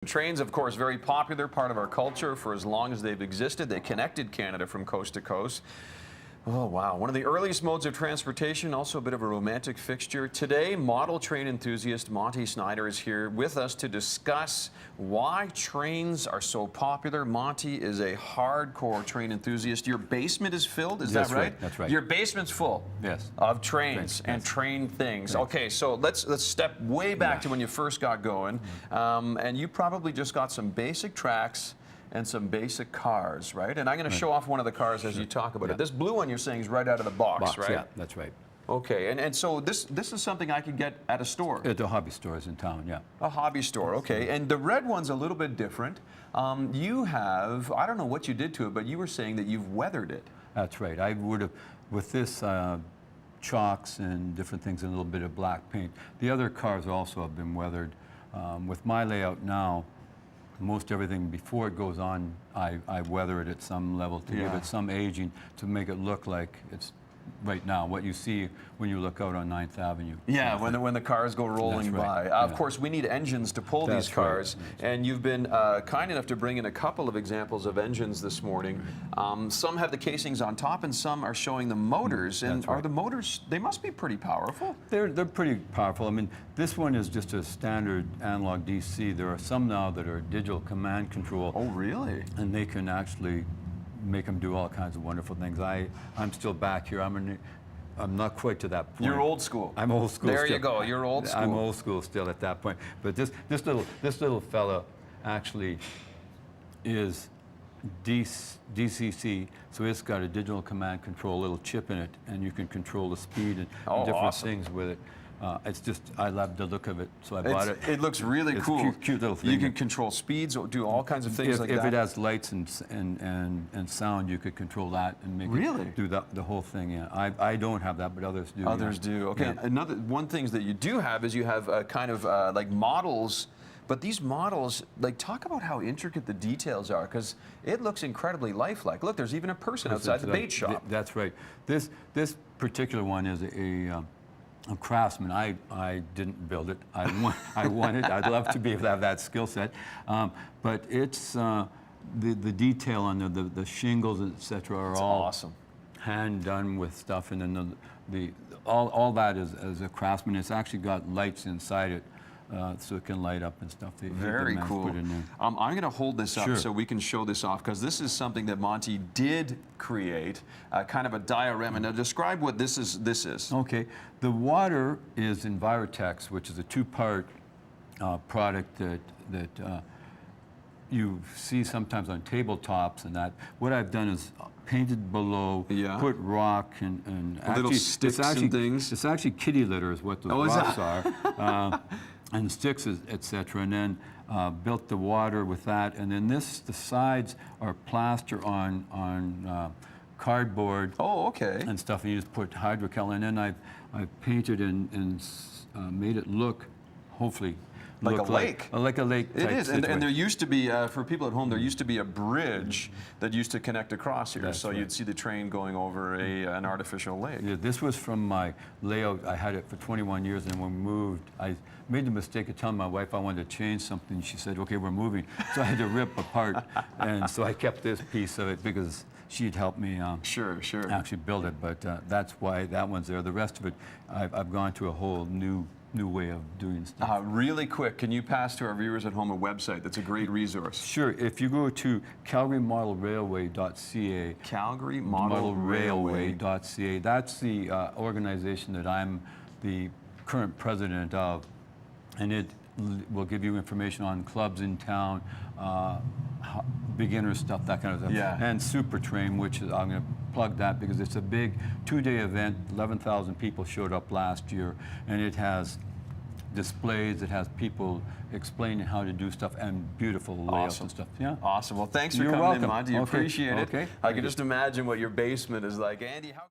Trains, of course, very popular part of our culture for as long as they've existed. They connected Canada from coast to coast. Oh, wow. One of the earliest modes of transportation, also a bit of a romantic fixture. Today, model train enthusiast Monty Schnieder is here with us to discuss why trains are so popular. Monty is a hardcore train enthusiast. Your basement is filled, is that right? That's right. Your basement's full of trains and train things. Okay, so let's step way back to when you first got going. And you probably just got some basic tracks and some basic cars, right? And I'm going to show off one of the cars as you talk about it. This blue one you're saying is right out of the box, right? Yeah, that's right. Okay, and so this is something I could get at a store? At the hobby stores in town, yeah. A hobby store, okay. And the red one's a little bit different. You have, I don't know what you did to it, but you were saying that you've weathered it. That's right. I would have, with this chalks and different things and a little bit of black paint. The other cars also have been weathered. With my layout now, most everything before it goes on, I weather it at some level to give it some aging to make it look like it's right now, what you see when you look out on 9th Avenue. Yeah, when the cars go rolling by. Of course, we need engines to pull these cars, and you've been kind enough to bring in a couple of examples of engines this morning. Some have the casings on top, and some are showing the motors. And are the motors, they must be pretty powerful. They're pretty powerful. I mean, this one is just a standard analog DC. There are some now that are digital command control. Oh, really? And they can actually make them do all kinds of wonderful things. I'm still back here. I'm not quite to that point. You're old school. I'm old school. There you go. You're old school. I'm old school still at that point. But this little fella actually is DCC, so it's got a digital command control, little chip in it, and you can control the speed and different things with it. It's just, I love the look of it, so I bought it. It looks really cool. It's a cute little thing. You can control speeds, or do all kinds of things like that. If it has lights and sound, you could control that and make it do the whole thing. Yeah, I don't have that, but others do. Others do. Okay. Yeah. One things that you do have is you have kind of like models. But these models, like, talk about how intricate the details are, because it looks incredibly lifelike. Look, there's even a person outside the bait shop. That's right. This particular one is a craftsman. I didn't build it. I want it. I'd love to be able to have that skill set. But it's the detail on the shingles, etc., are all awesome, hand done with stuff, and then all that is as a craftsman. It's actually got lights inside it. So it can light up and stuff. Very cool. I'm going to hold this up so we can show this off, because this is something that Monty did create, kind of a diorama. Now describe what this is. Okay. The water is Envirotex, which is a two-part product that you see sometimes on tabletops and that. What I've done is painted below, put rock and little sticks and things. It's actually kitty litter is what those rocks are. And sticks, etc., and then built the water with that, and then the sides are plaster on cardboard. Oh, okay. And stuff, and you just put hydrocal, and then I've painted and made it look, hopefully, like a lake. Like a lake. It is, and there used to be, for people at home, there used to be a bridge that used to connect across here, so you'd see the train going over an artificial lake. Yeah, this was from my layout. I had it for 21 years, and when we moved, I made the mistake of telling my wife I wanted to change something. She said, okay, we're moving. So I had to rip apart, and so I kept this piece of it because she'd helped me actually build it, but that's why that one's there. The rest of it, I've gone to a whole new way of doing stuff. Really quick, can you pass to our viewers at home a website that's a great resource? Sure. If you go to calgarymodelrailway.ca, calgarymodelrailway.ca, that's the organization that I'm the current president of, and it will give you information on clubs in town, beginner stuff, that kind of stuff. Yeah. And Super Train, which is, I'm going to plug that because it's a big 2-day event. 11,000 people showed up last year, and it has displays, it has people explaining how to do stuff, and beautiful layouts and stuff. Yeah. Awesome. Well, thanks for coming in, Monty. Appreciate it. I can just imagine what your basement is like. Andy, how